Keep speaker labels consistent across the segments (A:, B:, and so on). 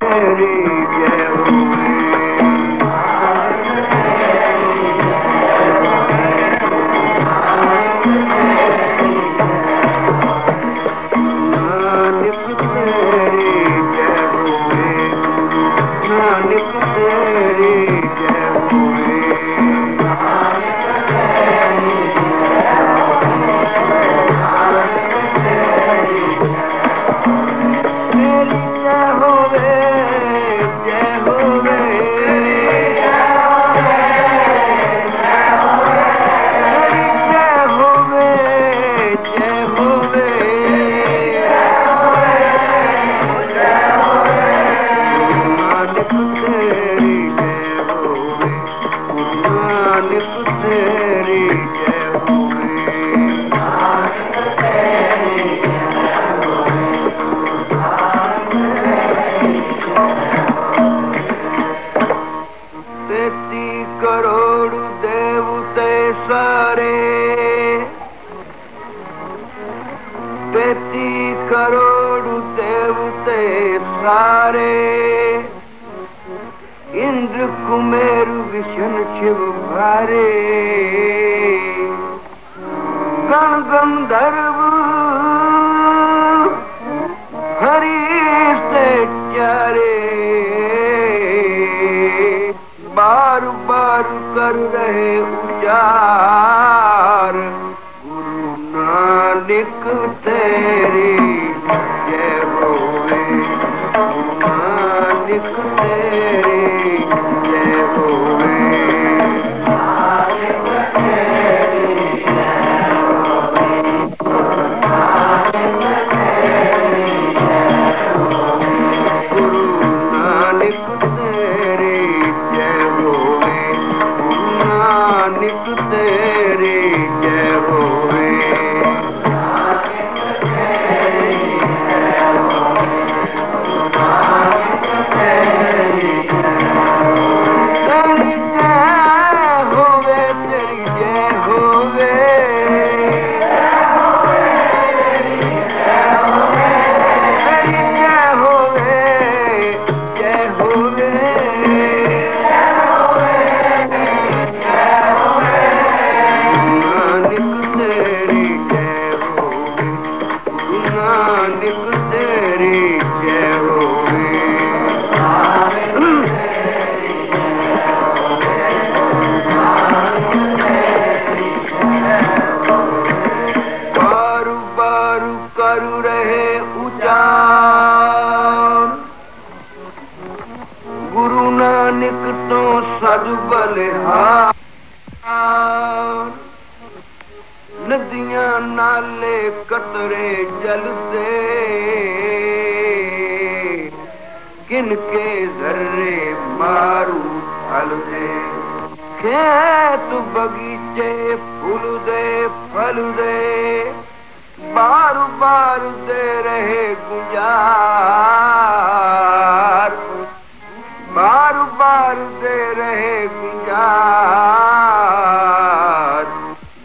A: तेरी जय होवे। नानक तेरी जय होवे, नानक तेरी जय होवे। तेरी जय होवे, जय होवे, तेरी जय होवे, जय होवे। नानक तेरी जय होवे, नानक तेरी जय होवे। तेती करोड़ देवते सारे, तेती करोड़ देवते सारे, इंद्र कुमेर विष्णु शिव भारे, गण गंधर्व हरि से चारे, बार बार कर रहे उजाड़। गुरु नानक तेरी जय होवे, नानक तेरी जय होवे। गुरु नानक तेरी जय होवे, नानक तेरी जय होवे। तेरी जय होवे, तेरी जय होवे, तेरी जय होवे, जय होवे। नानक तेरी जय होवे, नानक तेरी जय होवे। बारू बारू करू रहे उजाड़। गुरु नानक तो सद बलिहार। नदियां नाले कतरे जलते, किनके जर्रे मारू फल दे। खेत बगीचे फूल दे फल दे, बार बार दे रहे गुजार, बार बार दे रहे गुजार।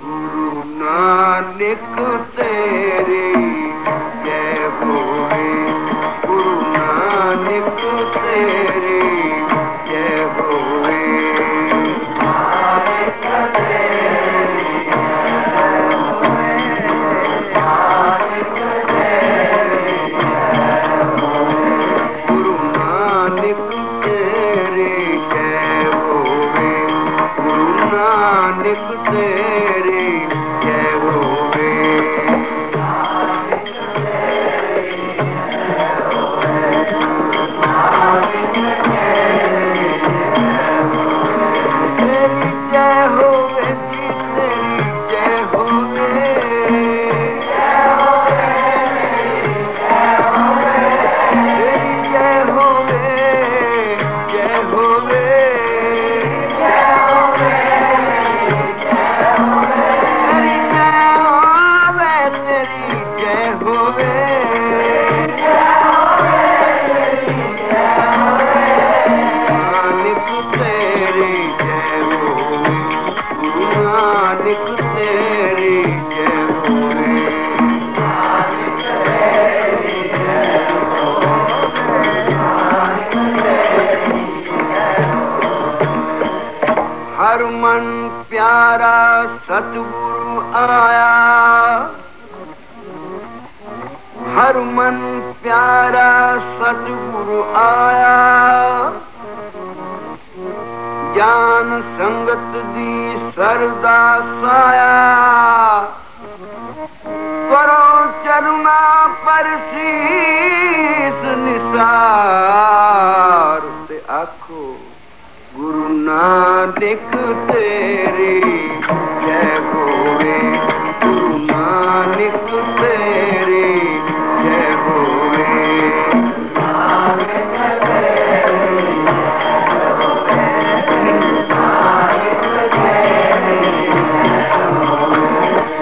A: गुरु नानक तेरी जय होवे, गुरु नानक तेरी जय होवे। मन प्यारा सतगुरु आया, हर मन प्यारा सतगुरु आया, ज्ञान संगत दी सरदा साया, करो चरुणा पर शीस निसार, ते आखो गुरु नानक तेरी जय होवे, गुरु नानक तेरी जय होवे।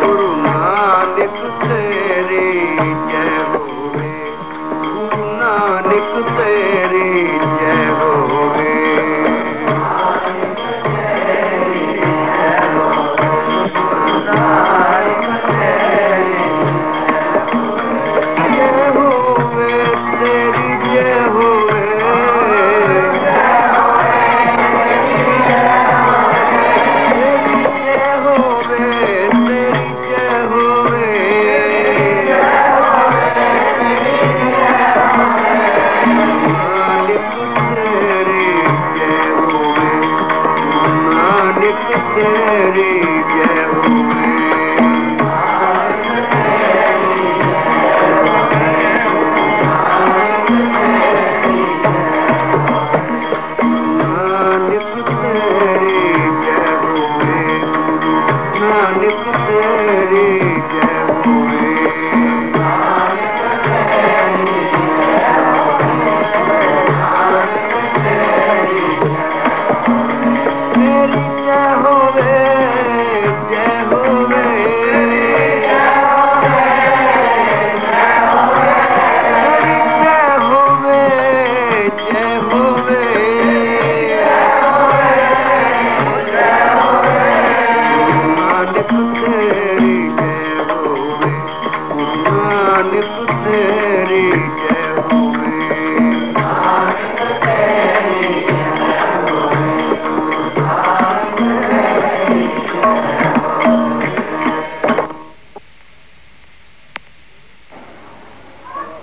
A: गुरु नानक तेरी जय होवे, गुरु नानक तेरी जय होवे।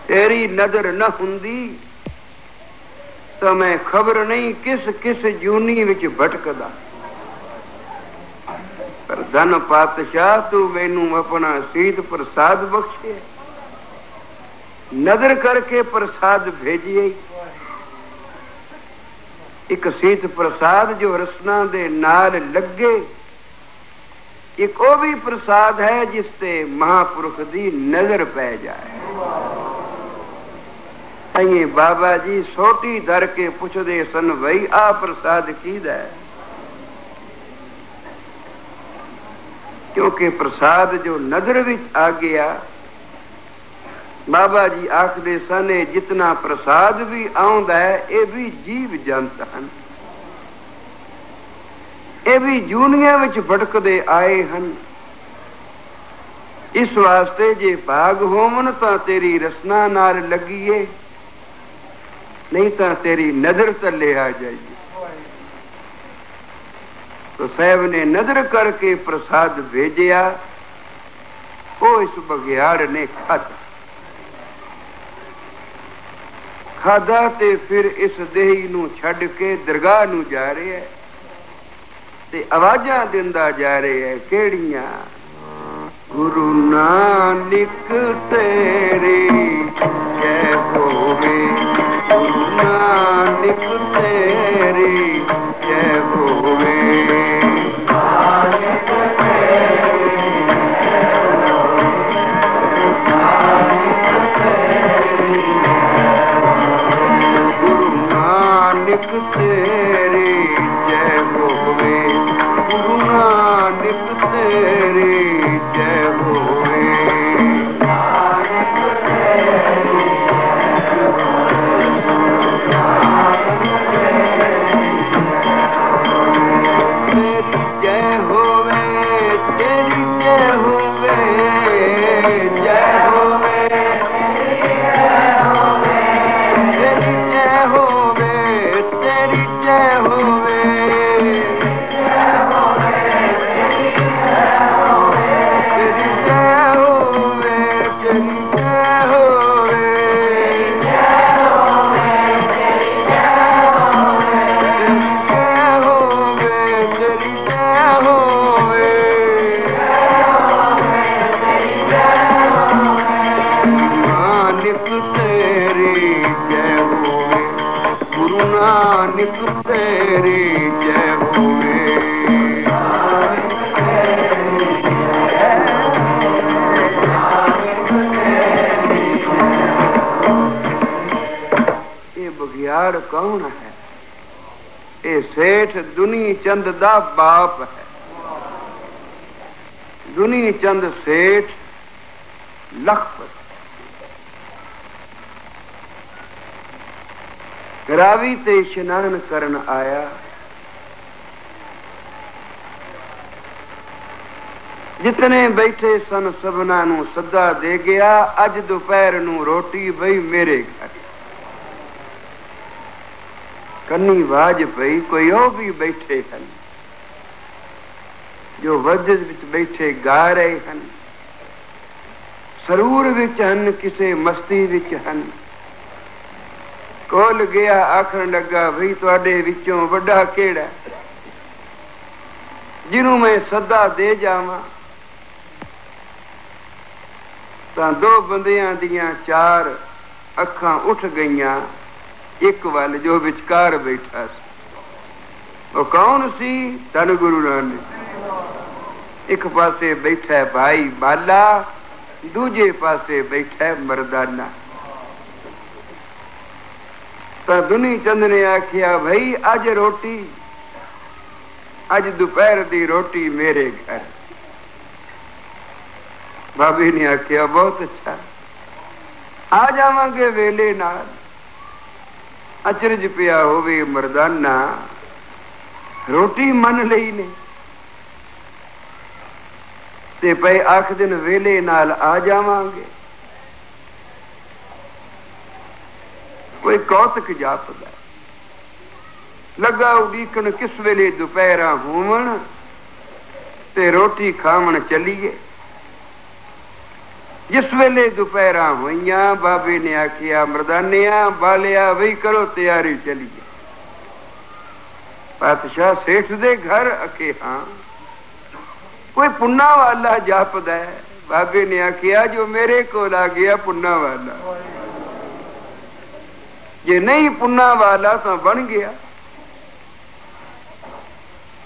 A: तेरी नजर न हुंदी तो मैं खबर नहीं किस किस जूनी विच भटकदा, पर धन पातशाह तू मैनू अपना सीत प्रसाद बख्शे, नजर करके प्रसाद भेजिए। एक सीत प्रसाद जो रसना दे नाल लगे, एक ओ भी प्रसाद है जिसते महापुरुष दी नजर पै जाए। अये बाबा जी सोटी धर के पुछदे सन भई आ प्रसाद कीदा है, क्योंकि प्रसाद जो नजर विच आ गया, बाबा जी आखदे सन जितना प्रसाद भी आउंदा है ये भी जीव जंत हन, ये भी जूनिया विच भटकदे आए हन। इस वास्ते जे भाग होवन तां तेरी रसना नाल लगीए, नहीं तो तेरी नजर तले आ जाइए। तो साहब ने नजर करके प्रसाद भेजिया, वो इस बघियाड़ ने खाधा, खाधा ते फिर इस देही नू छड़ के दरगाह नू जा रहे है, ते आवाजां दिंदा जा रहे है, केड़ियां? गुरु नानक तेरी जय होवे, गुरु नानक तेरी जय होवे। गुरु नानक तेरी जय होवे, गुरु नानक तेरी जय होवे। नानक तेरी जय होवे। ये बघियाड़ कौन है? ये सेठ दुनी चंद दा बाप है। दुनी चंद सेठ लखपत रावी ते इशनान करन आया। जितने बैठे सन सबना नू सदा दे गया। अज दोपहर नू रोटी बई मेरे घर। कन्नी वाज पई कोई ओ भी बैठे हन जो वजद विच बैठे गा रहे हन, सरूर विच हन, किसे मस्ती विच हन। कोल गया आखन लगा भई तुहाडे विचों वड्डा केड़ा जिन्हों मैं सदा दे जावां। तां दो बंदियां दियां चार अखां उठ गईयां। एक वाल जो विचकार बैठा सी वो कौन सी? धन गुरु नानक। एक पासे बैठा भाई बाला, दूजे पासे बैठा मर्दाना। तो दुनी चंद ने आखिया भाई अज रोटी, अज दोपहर दी रोटी मेरे घर। भाभी ने आखिया बहुत अच्छा, आ जावांगे वेले नाल। अचरज पिया होवे मर्दाना, रोटी मन लई ने ते पे आख दिन वेले नाल आ जावांगे। कोई कौतक जापदा लगा उड़ीकन किस वेले दोपहरा होवन ते रोटी खावन चलीए। जिस वेले दोपहरा होइया बाबे ने आखिया मर्दानिया बालिया वही करो तैयारी चलीए। पातशाह सेठ दे घर अके हाँ कोई पुन्ना वाला जापदा है। बाबे ने आखिया जो मेरे को आ गया पुन्ना वाला, जे नहीं पुन्ना वाला तो बन गया।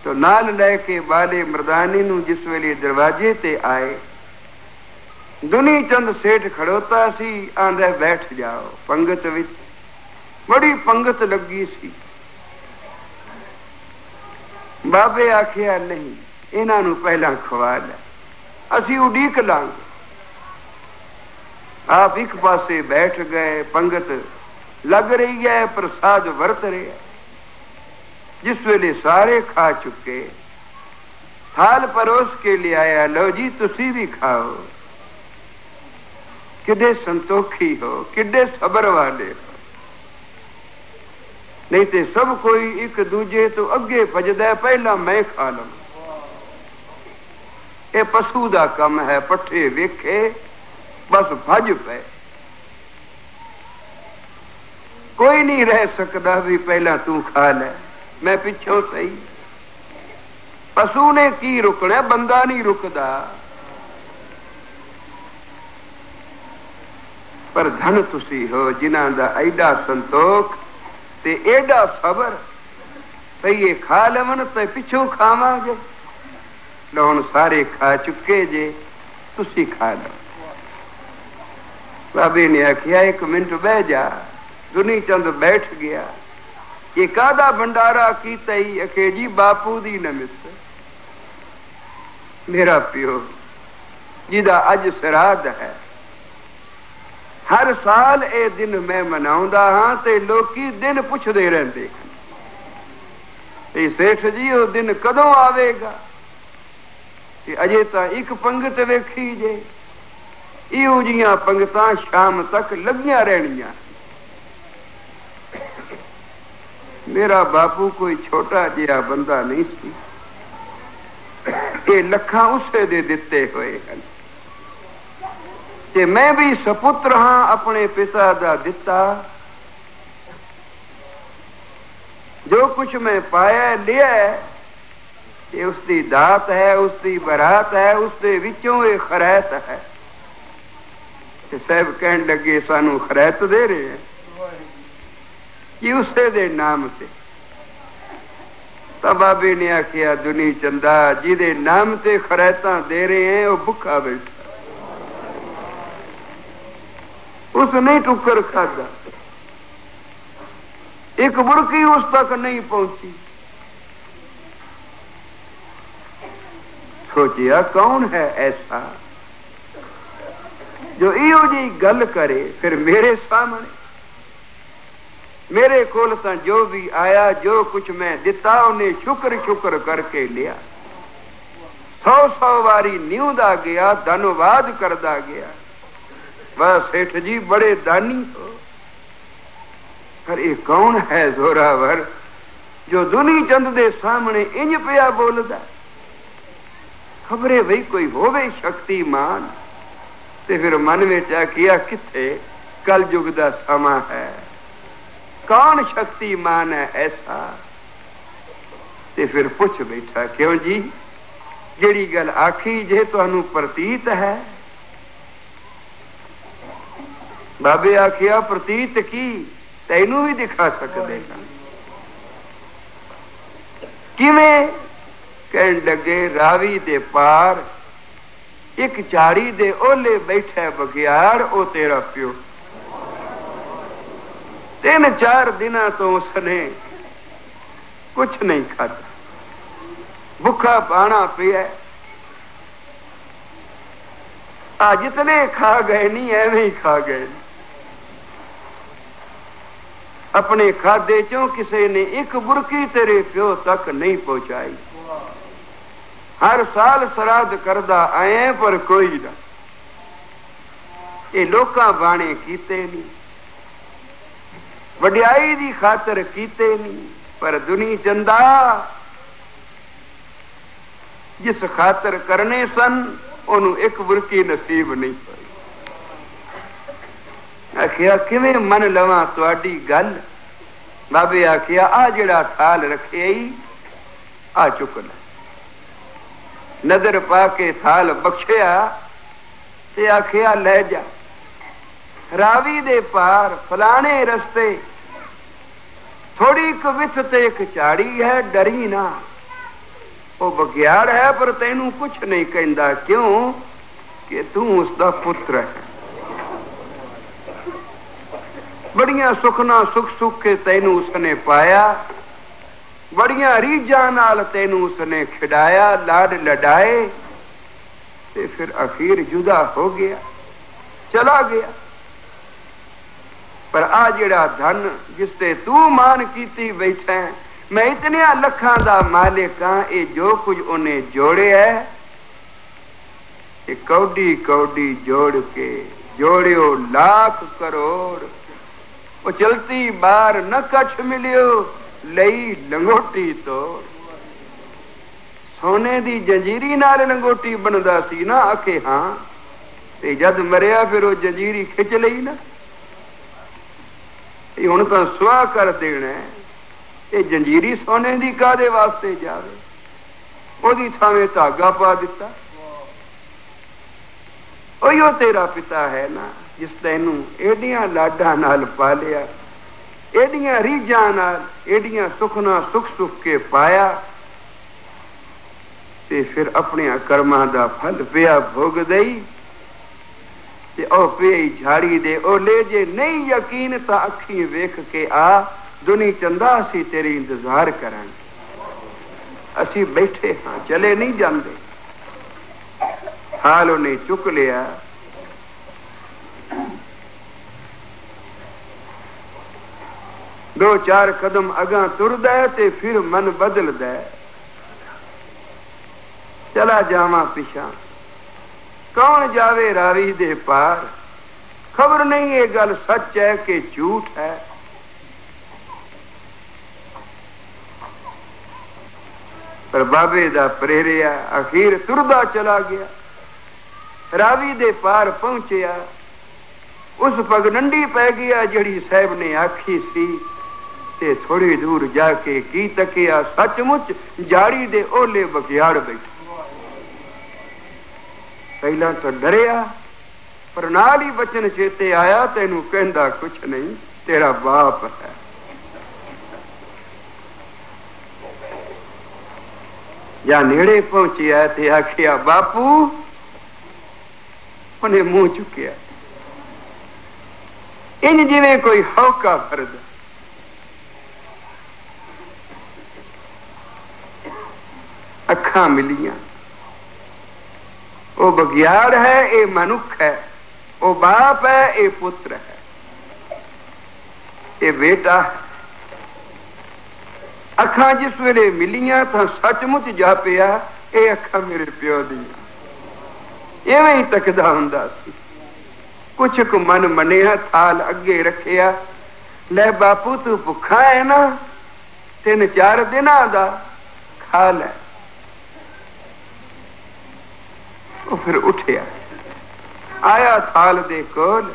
A: तो नाल लैके बाले मर्दानी नू जिस वेले दरवाजे ते आए, दुनी चंद सेठ खड़ोता सी। आंदा बैठ जाओ। पंगत विच बड़ी पंगत लगी सी। बाबे आखिया नहीं इन्हां नू पहला खवा लै, असी उडीक लांगे। आप एक पासे बैठ गए। पंगत लग रही है, प्रसाद वरत रहे। जिस वेले सारे खा चुके, थाल परोस के ले आया, लो जी तुसी भी खाओ। किडे संतोखी हो, किडे सबर वाले हो। नहीं ते सब कोई एक दूजे तो अगे भजदा, पहला मैं खा लवां। ये पशु दा कम है, पट्ठे वेखे बस भज पे। कोई नहीं रह सकता भी पहला तू खा ले, मैं पिछों सही। पशु ने की रुकना, बंदा नहीं रुकदा। पर धन तुसी हो जिन्हां दा एडा संतोख ते एडा सबर। ये खा लवन ते पिछों खावांगे। लो हुण सारे खा चुके जे, तुसी खा लो। बाबे ने आखिया एक मिनट बह जा। दुनी चंद बैठ गया। ये कादा भंडारा कीता ही? अखे जी बापू दी नमित, मेरा प्यो जिदा अज श्राद्ध है। हर साल ए दिन मैं मनाउंदा हां ते लोकी दिन पुछदे रहंदे हन सेठ जी ओ दिन कदों आवेगा? अजे तां एक पंगत वेखी जे। इहो जिहियां पंगतां शाम तक लगियां रहणियां। मेरा बापू कोई छोटा जिहा बंदा नहीं सी। ये लखां उसे दे दिते हुए हन ते मैं भी सपुत्र हां अपने पिता दा दिता। जो कुछ मैं पाया लिया ये उसकी दात है, उसकी बरात है, उसके विचों ये खरैत है। साहब कहन लगे सानू खरैत दे रहे हैं। कि उसे दे नाम से। तो बाबे ने आखिया दुनी चंदा जिदे नाम से खरैता दे रहे हैं वो भुखा बैठा, उस नहीं टुक्कर खादा, एक बुड़की उस तक नहीं पहुंची। सोचिया कौन है ऐसा जो इहो जी गल करे फिर मेरे सामने, मेरे कोल तां जो भी आया, जो कुछ मैं दिता उन्हें शुक्र शुक्र करके लिया, 100 वारी न्यूंदा गया, धन्यवाद करदा गया। वह सेठ जी बड़े दानी हो, पर ये कौन है जोरावर जो दुनी चंद दे सामने इंज पिया बोलदा। खबरे भाई कोई होवे शक्तिमान। ते फिर मन में आखिया किथे कल युग दा समा है, कौन शक्तिमान है ऐसा। ते फिर पूछ बैठा क्यों जी जेड़ी गल आखी जे तुहानू प्रतीत है। बाबे आखिया प्रतीत की तैनू भी दिखा सकते हैं। किवें कहन लगे रावी दे पार एक झाड़ी दे ओले बैठा बघियाड़, ओ तेरा प्यो। 3-4 दिना तो उसने कुछ नहीं खाधा, भूखा पाना पिया। आज जितने खा गए नहीं एवं ही खा गए। अपने खादे चों किसी ने एक बुरकी तेरे प्यो तक नहीं पहुंचाई। हर साल श्राद्ध करदा आए पर कोई ना, ये लोकां बाणे कीते नहीं, वड्याई दी खातर कीते नहीं, पर दुनी चंदा जिस खातर करने सन ओनू एक बुरकी नसीब नहीं पई। आखिया किवें मन लवां तुहाडी गल। बाबे आखिया आ जिहड़ा थाल रखे ही आ चुक ले। नजर पा के थाल बख्शिया ते आखिया ले जा, रावी दे पार फलाने रस्ते थोड़ी कविथ ते एक झाड़ी है, डरी ना। वो बघियाड़ है पर तेनू कुछ नहीं कहंदा, क्यों कि तू उसका पुत्र है। बड़िया सुखना सुख सुख के तेनू उसने पाया, बड़िया रीझां नाल तेनू उसने खिडाया, लाड लडाए, ते फिर अखीर जुदा हो गया, चला गया। पर आ जिहड़ा धन जिसते तू मान कीती बैठा है, मैं इतने लखां दा मालिक हां, ये जो कुछ उन्हें जोड़िया है, ये कौडी कौडी जोड़ के जोड़ियो लाख करोड़। वो चलती बार न कछ मिलियो, लई लंगोटी तोड़। सोने दी जंजीरी नाल लंगोटी बनदा सी ना, आखे हां, ते जद मरिया फिर वो जंजीरी खिच लई ना। हुण तां सुआ कर देना है, ये जंजीरी सोने दी कादे वास्ते जावे, ओदी थावे धागा पा दिता। ओयो तेरा पिता है ना जिस तैनू एडियां लाडां नाल पालिया, एडियां रीझां नाल, एडियां सुखना सुख सुख के पाया, ते फिर अपने कर्मां दा फल पिया भोग दई। ते ओ पे झाड़ी दे ओ ले जे नहीं यकीन तां अखीं वेख के आ, दुनी चंदा असी तेरी इंतजार करांगे, असी बैठे हां, चले नहीं जांदे। हाल उन्हें चुक लिया। दो चार कदम अगा तुरदा है ते फिर मन बदलदा है, चला जावा पिछा, कौन जावे रावी दे पार। खबर नहीं ये गल सच है कि झूठ है। पर बाबे दा प्रेरिया अखीर तुरदा चला गया, रावी दे पार पहुंचया। उस पगडंडी पै गया जड़ी साहब ने आखी सी, ते थोड़ी दूर जाके की तकिया, सचमुच झाड़ी दे ओले बघियाड़ बैठा। पहला तो डरिया, पर नाल ही बचन चेते आया, तेनू कहंदा कुछ नहीं, तेरा बाप है। ਜਾਂ ਨੇੜੇ ਪਹੁੰਚਿਆ ਤੇ ਆਖਿਆ ਬਾਪੂ। ਉਹਨੇ ਮੂੰਹ ਚੁੱਕਿਆ ਇੰਜ ਜਿਵੇਂ ਕੋਈ ਹੌਕਾ ਭਰਦਾ। ਅੱਖਾਂ ਮਿਲੀਆਂ। ਉਹ ਬਗਿਆੜ ਹੈ, ਇਹ ਮਨੁੱਖ ਹੈ। ਉਹ ਬਾਪ ਹੈ, ਇਹ ਪੁੱਤਰ ਹੈ, ਇਹ ਬੇਟਾ। ਅੱਖਾਂ ਜਿਸ ਵੇਲੇ ਮਿਲੀਆਂ ਤਾਂ ਸੱਚਮੁੱਚ ਜਾਪਿਆ ਇਹ ਅੱਖਾਂ ਮੇਰੇ ਪਿਓ ਦੀਆਂ। ਇਵੇਂ ਹੀ ਤੱਕਦਾ ਹੁੰਦਾ ਸੀ। ਕੁਛ ਕੁ ਮਨ ਮੰਨਿਆ, ਥਾਲ ਅੱਗੇ ਰੱਖਿਆ। ਲੈ ਬਾਪੂ ਤੂੰ ਭੁੱਖਾ ਹੈ ਨਾ, 3-4 ਦਿਨਾਂ ਦਾ ਖਾ ਲੈ। ਉਹ ਫਿਰ ਉੱਠਿਆ, ਆਇਆ ਥਾਲ ਦੇ ਕੋਲ।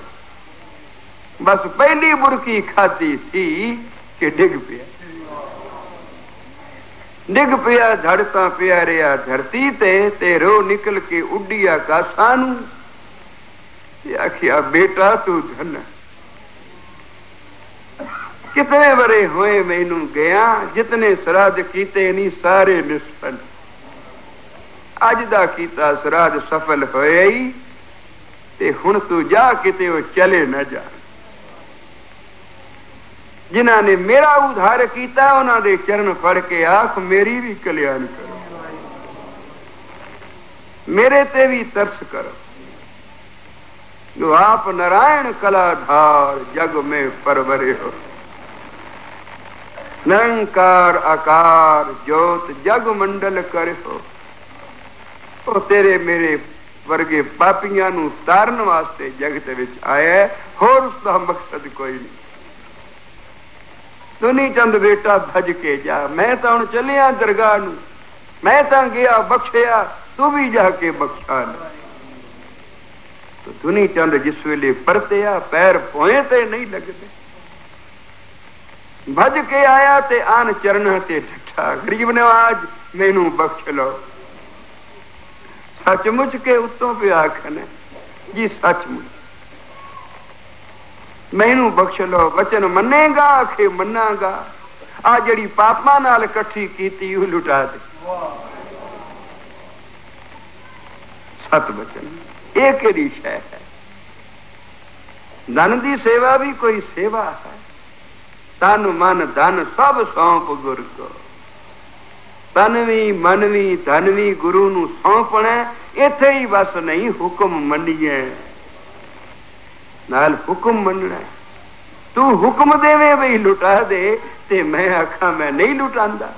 A: ਬਸ ਪਹਿਲੀ ਬੁਰਕੀ ਖਾਧੀ ਸੀ ਕਿ ਡਿੱਗ ਪਿਆ। ਡਿੱਗ ਪਿਆ, ਧੜਕਾਂ ਪਿਆ ਰਿਹਾ ਧਰਤੀ ਤੇ ਰੋ ਨਿਕਲ ਕੇ ਉੱਡੀ ਆਕਾਸ਼ਾਂ ਨੂੰ। ਆਖਿਆ ਬੇਟਾ ਤੂੰ ਧਨ। ਕਿਤਨੇ ਵਰੇ ਹੋਏ ਮੈਨੂੰ ਗਿਆ, ਜਿਤਨੇ ਸਰਾਧ ਕੀਤੇ ਨਹੀਂ ਸਾਰੇ ਨਿਸਫਲ। ਅੱਜ ਦਾ ਕੀਤਾ ਸਰਾਧ ਸਫਲ ਹੋਇਆ ਹੀ, ਤੇ ਹੁਣ ਤੂੰ ਜਾ ਕਿਤੇ ਉਹ ਚਲੇ ਨਾ ਜਾ। ਜਿਨ੍ਹਾਂ ਨੇ ਮੇਰਾ ਉਧਾਰ ਕੀਤਾ ਉਹਨਾਂ ਦੇ ਚਰਨ ਫੜ ਕੇ ਆਖ ਮੇਰੀ ਵੀ ਕਲਿਆਣ ਕਰੋ, ਮੇਰੇ ਤੇ ਵੀ ਤਰਸ ਕਰੋ। जो आप नारायण कलाधार जग में परवरे हो, निरंकार आकार जोत जग मंडल करे हो। ਉਹ ਤੇਰੇ ਮੇਰੇ ਵਰਗੇ ਪਾਪੀਆਂ ਨੂੰ ਤਾਰਨ ਵਾਸਤੇ ਜਗਤ ਵਿੱਚ ਆਇਆ, ਹੋਰ ਉਸਦਾ ਮਕਸਦ ਕੋਈ ਨਹੀਂ। ਦੁਨੀ ਚੰਦ ਬੇਟਾ ਭਜ ਕੇ ਜਾ। ਮੈਂ ਤਾਂ ਹੁਣ ਚੱਲਿਆ ਦਰਗਾਹ ਨੂੰ, ਮੈਂ ਤਾਂ ਗਿਆ ਬਖਸ਼ਿਆ, ਤੂੰ ਵੀ ਜਾ ਕੇ ਬਖਸ਼ਾ ਲੈ। ਦੁਨੀ ਚੰਦ ਜਿਸ ਵੇਲੇ ਪਰਤਿਆ ਪੈਰ ਪੋਏ ਤੇ ਨਹੀਂ ਲੱਗਦੇ। ਭਜ ਕੇ ਆਇਆ ਤੇ ਆਨ ਚਰਨਾਂ ਤੇ ਠੱਠਾ, ਗਰੀਬ ਨਵਾਜ ਮੈਨੂੰ ਬਖਸ਼ ਲਓ। ਸੱਚਮੁੱਚ ਕੇ ਉੱਤੋਂ ਪਿਆ ਆਖਣ ਜੀ, ਸੱਚਮੁੱਚ ਮੈਨੂੰ ਬਖਸ਼ ਲਓ। ਵਚਨ ਮੰਨੇਗਾ? ਆਖੇ ਮੰਨਾਗਾ। ਆ ਜਿਹੜੀ ਪਾਪਾਂ ਨਾਲ ਇਕੱਠੀ ਕੀਤੀ ਉਹ ਲੁਟਾ ਦੇ। ਸਤ ਬਚਨ ਇਹ ਕਿਹੜੀ ਸ਼ੈ ਹੈ? ਧਨ ਦੀ ਸੇਵਾ ਵੀ ਕੋਈ ਸੇਵਾ ਹੈ। ਤਨ ਮਨ ਧਨ ਸਭ ਸੌਂਪ ਗੁਰ ਕੋ। ਤਨ ਵੀ ਮਨ ਵੀ ਧਨ ਵੀ ਗੁਰੂ ਨੂੰ ਸੌਂਪਣਾ। ਇੱਥੇ ਹੀ ਬਸ ਨਹੀਂ, ਹੁਕਮ ਮੰਨੀਏ ਨਾਲ ਹੁਕਮ ਮੰਨਣਾ। ਤੂੰ ਹੁਕਮ ਦੇਵੇ ਬਈ ਲੁਟਾ ਦੇ, ਤੇ ਮੈਂ ਆਖਾਂ ਮੈਂ ਨਹੀਂ ਲੁਟਾਂਦਾ।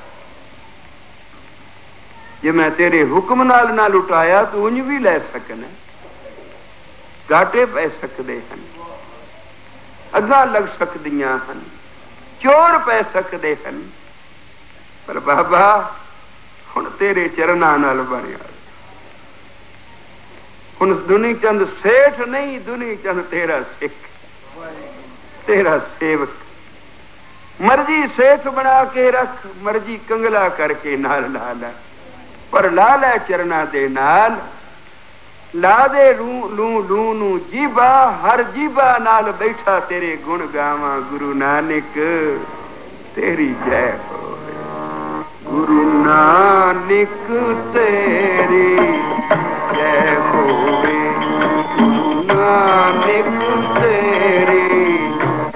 A: ਜੇ ਮੈਂ ਤੇਰੇ ਹੁਕਮ ਨਾਲ ਨਾ ਲੁਟਾਇਆ ਤੂੰ ਉਂਝ ਵੀ ਲੈ ਸਕਣਾ। ਘਾਟੇ ਪੈ ਸਕਦੇ ਹਨ, ਅੱਗਾਂ ਲੱਗ ਸਕਦੀਆਂ ਹਨ, ਚੋਰ ਪੈ ਸਕਦੇ ਹਨ। ਪਰ ਬਾਬਾ ਹੁਣ ਤੇਰੇ ਚਰਨਾਂ ਨਾਲ ਬਣਿਆ। ਹੁਣ ਦੁਨੀ ਚੰਦ ਸੇਠ ਨਹੀਂ, ਦੁਨੀ ਚੰਦ ਤੇਰਾ ਸਿੱਖ, ਤੇਰਾ ਸੇਵਕ। ਮਰਜੀ ਸੇਠ ਬਣਾ ਕੇ ਰੱਖ, ਮਰਜੀ ਕੰਗਲਾ ਕਰਕੇ ਨਾਲ ਲਾ ਲੈ, ਪਰ ਲਾ ਲੈ ਚਰਨਾਂ ਦੇ ਨਾਲ। ਲਾ ਦੇ ਲੂ ਲੂ ਨੂੰ ਜੀਬਾ, ਹਰ ਜੀਬਾ ਨਾਲ ਬੈਠਾ ਤੇਰੇ ਗੁਣ ਗਾਵਾਂ। ਗੁਰੂ ਨਾਨਕ ਤੇਰੀ ਜੈ ਹੋਵੇ। ਗੁਰੂ ਨਾਨਕ ਤੇਰੀ ਜੈ ਹੋਵੇ। ਗੁਰੂ ਨਾਨਕ ਤੇਰੀ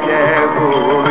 A: ਜੈ ਹੋਵੇ।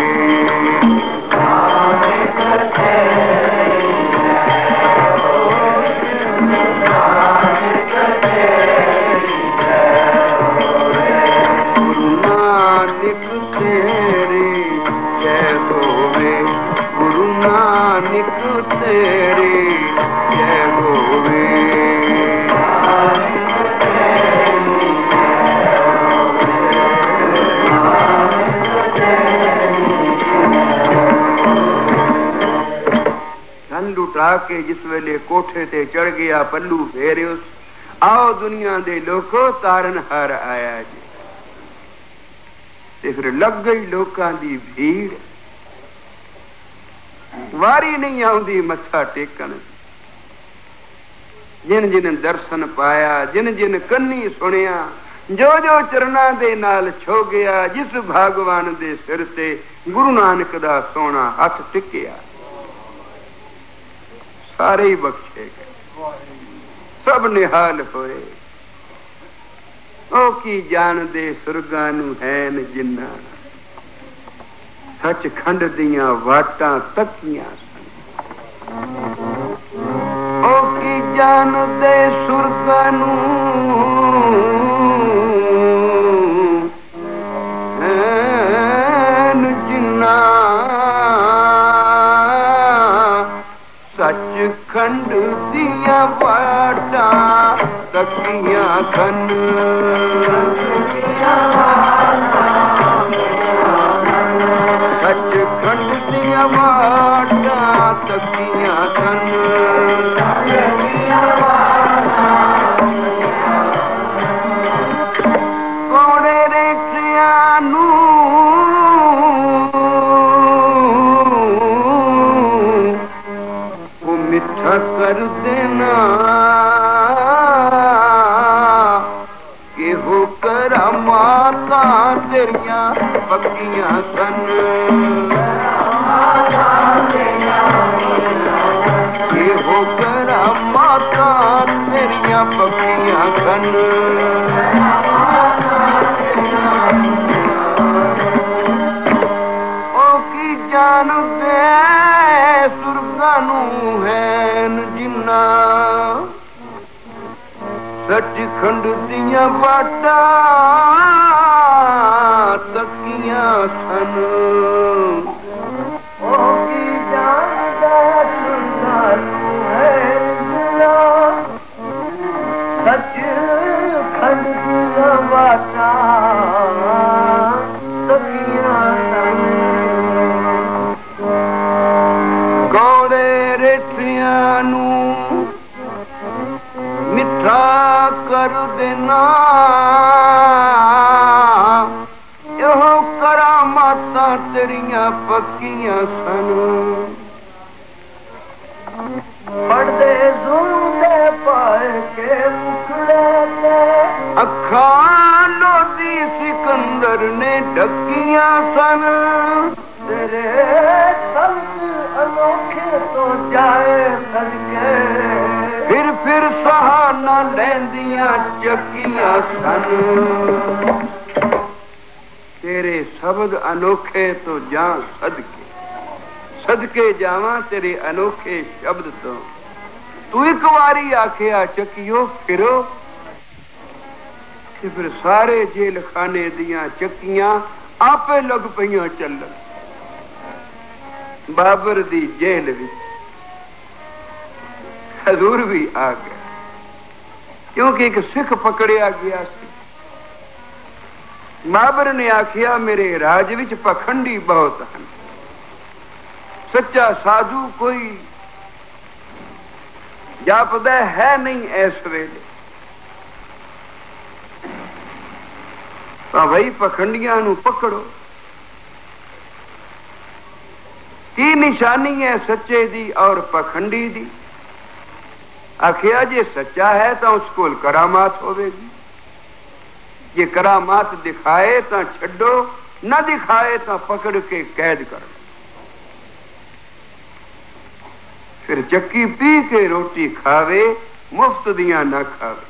A: ਲੁਟਾ ਕੇ ਜਿਸ ਵੇਲੇ ਕੋਠੇ ਤੇ ਚੜ ਗਿਆ, ਪੱਲੂ ਫੇਰਿਓ। ਆਓ ਦੁਨੀਆ ਦੇ ਲੋਕੋ, ਤਾਰਨ ਹਾਰ ਆਇਆ ਜੀ। ਤੇ ਫਿਰ ਲੱਗ ਗਈ ਲੋਕਾਂ ਦੀ ਭੀੜ। ਵਾਰੀ ਨਹੀਂ ਆਉਂਦੀ ਮੱਥਾ ਟੇਕਣ। ਜਿਨ ਜਿਨ ਦਰਸ਼ਨ ਪਾਇਆ, ਜਿਨ ਜਿਨ ਕੰਨੀ ਸੁਣਿਆ, ਜੋ ਜੋ ਚਰਨਾਂ ਦੇ ਨਾਲ ਛੋ ਗਿਆ, ਜਿਸ ਭਗਵਾਨ ਦੇ ਸਿਰ ਤੇ ਗੁਰੂ ਨਾਨਕ ਦਾ ਸੋਹਣਾ ਹੱਥ ਟਿਕਿਆ। सारे ही बख्शे गए, सब निहाल होए। ओ की जान दे सुरगां नूं हैन जिन्ना, सचखंड दियां वाटां तकियां सन। ओ की जान दे सुरगां नूं हैन जिन्ना, सचखंड दियां वाटां तकियां सन। सचखंड दियां वाटां तकियां सन। कोड़े रेठियां नूं वो मिठा कर देना, कि हो करामातां तेरियां पक्कियां सन। कि हो करामातां तेरियां पक्कियां सन। ओ की जान दे सुरगां नूं हैन जिन्ना, सचखंड दियां वाटां तकियां सन। ओ की जान दे सुरगां नूं हैन जिन्ना, सचखंड दियां वाटां तकियां सन। कोड़े रेठियां नूं मिठा कर देना, एहो करामातां तेरियां पक्कियां सन। पढ़दे जुल्म दे पाए के मुखड़े ते, अखां लोधी सिकंदर ने ढकियां सन। तेरे शब्द अनोखे तो जाए सदके, फिर सहाना लैंदियां चक्कियां सन। तेरे शब्द अनोखे तो जा सदके, सदके जावां तेरे अनोखे शब्द तो। तू एक वारी आखिया चक्कियो फिरो, कि फिर सारे जेल खाने दियां चक्कियां आपे लग पईयां चलन। बाबर दी जेल विच हजूर भी आ गया, क्योंकि एक सिख पकड़िया गया सी। बाबर ने आखिया मेरे राज विच पखंडी बहुत हैं, सच्चा साधु कोई जापदा है नहीं इस वेले। भाई पखंडियां नूं पकड़ो। की निशानी है सच्चे दी और पखंडी दी? आखिया जे सच्चा है तो उसको करामात होवेगी, ये करामात दिखाए तो छड्डो, न दिखाए तो पकड़ के कैद कर। फिर चक्की पी के रोटी खावे, मुफ्त दियां ना खावे।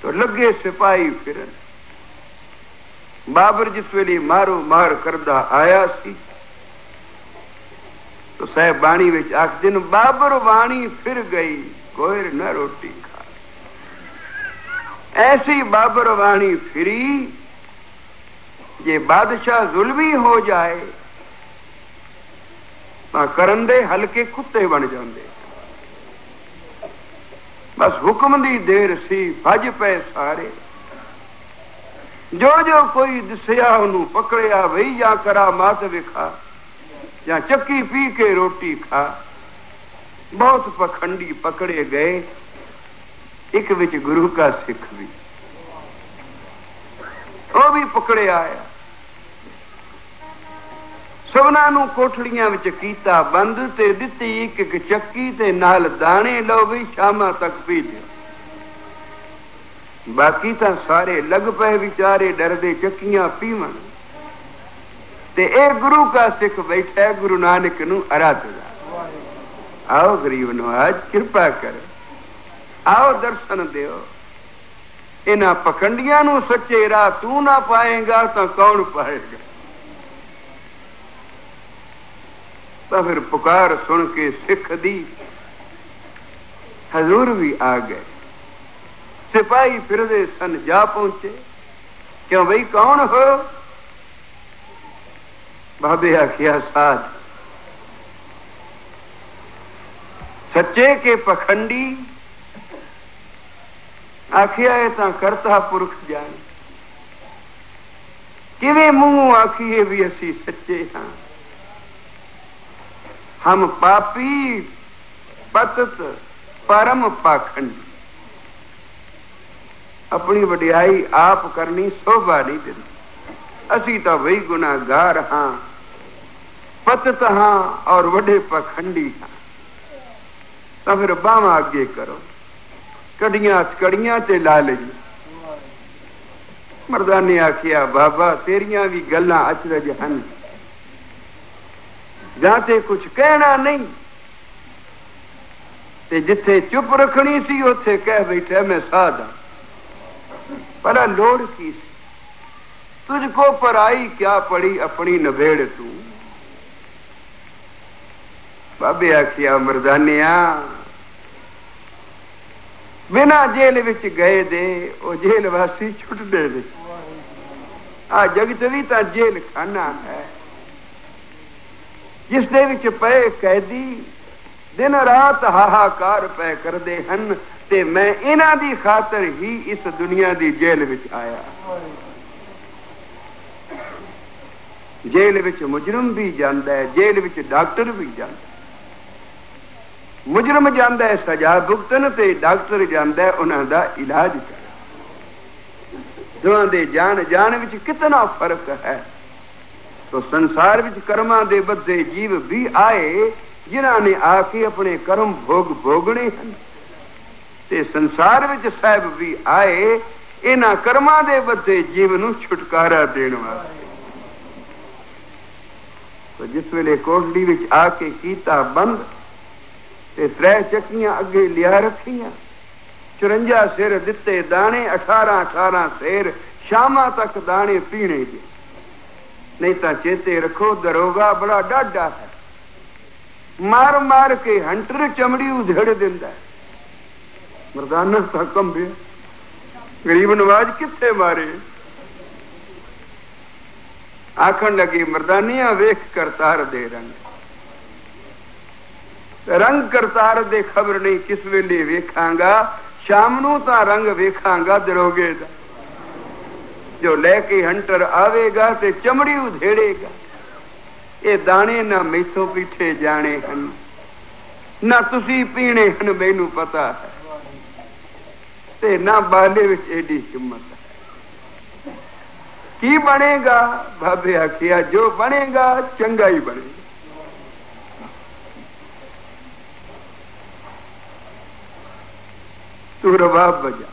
A: तो लगे सिपाही फिरन। बाबर जिस वेले मारो मार करदा आया सी, तो साहब बाणी विच आख दिन बाबर वाणी फिर गई, कोयर न रोटी खा। ऐसी बाबर वाणी फिरी, ये बादशाह जुल्मी हो जाए तो करंदे हल्के कुत्ते बन जाते। बस हुक्म दी देर सी, भज पे सारे। जो जो कोई दिसया उन्होंने पकड़िया, वही या करामात विखा या चक्की पी के रोटी खा। बहुत पखंडी पकड़े गए, एक विच गुरु का सिख भी, वो भी पकड़े आया। सबना नूं कोठड़ियां विच कीता बंद, ते दित्ती एक एक चक्की ते नाल दाने, लो भी शामां तक पी लियो। बाकी तां सारे लग पे विचारे डरदे चक्कियां पीवन। ते ए गुरु का सिख बैठा गुरु नानक नूं आराधदा। आओ गरीब नवाज कृपा कर, आओ दर्शन दियो। इन्हां पखंडियां नूं सच्चे राह तू ना पाएगा तो कौन पाएगा। तो फिर पुकार सुन के सिख दी हजूर भी आ गए। सिपाही फिरदे सन, जा पहुंचे। क्यों भाई कौन हो? बाबे आखिया साध सच्चे के पखंडी। आखिया है तां करता पुरख जान, किवें मुंह आखिए भी असी सच्चे हां। हम पापी पतत परम पाखंडी। अपनी वडियाई आप करनी शोभा नहीं दिंदी। असी तो वही गुनाहगार हां, पतत हां और वडे पाखंडी हां। तो फिर बावां अगे करो, कड़ियां कड़ियां ते ला लई। मर्दाने आखिया बाबा तेरियां भी गल्लां अचरज हन, जाते कुछ कहना नहीं ते जिथे चुप रखनी सी उथे कह बैठे मैं साध हां। पर लोड़ की सी, तुझको पराई क्या पड़ी, अपनी नभेड़ तू। बाबे आखिया मर्दानिया बिना जेल विच गए दे वो जेल वासी छुट दे। आ जगत भी तां जेल खाना है, जिस दे विच पए कैदी दिन रात हाहाकार पै करदे हन। ते मैं इन्हां दी खातर ही इस दुनिया दी जेल विच आया। जेल विच मुजरम भी जांदा है, जेल विच डॉक्टर भी जांदा है। मुजरम जांदा है सजा भुगतन ते डॉक्टर जांदा है उन्हां दा इलाज करन। दोवां दे जान जान विच कितना फर्क है। तो संसार विच कर्मां दे बद्धे जीव भी आए जिन्हां ने आके अपने कर्म भोग भोगने हन, ते संसार विच साहिब भी आए इन्हां कर्मां दे बद्धे जीव नूं छुटकारा देण वास्ते। तो जिस वेले कोटड़ी विच आके कीता बंद ते 3 चक्कियां अगे लिया रखियां, 54 सिर दिते दाने, 18 सिर शामां तक दाने पीने जे। नहीं तो चेते रखो दरोगा बड़ा डाढ़ा है, मार मार के हंटर चमड़ी उधेड़ दिंदा है। मर्दाना सा कंबे, गरीब नवाज किथे मारे। आखन लगे मर्दानिया वेख करतार दे रंग, रंग करतार दे खबर नहीं किस वेले वेखांगा। शाम नूं तां रंग वेखांगा दरोगे दा, जो लेके हंटर आवेगा ते चमड़ी उधेड़ेगा। ये दाने ना मैथों पीछे जाने हन, ना तुसी पीने हन, मैनू पता है, ते ना बाले विच एडी हिम्मत है। की बनेगा? बाबे आखिया जो बनेगा चंगा ही बनेगा। तू रबाब बजा।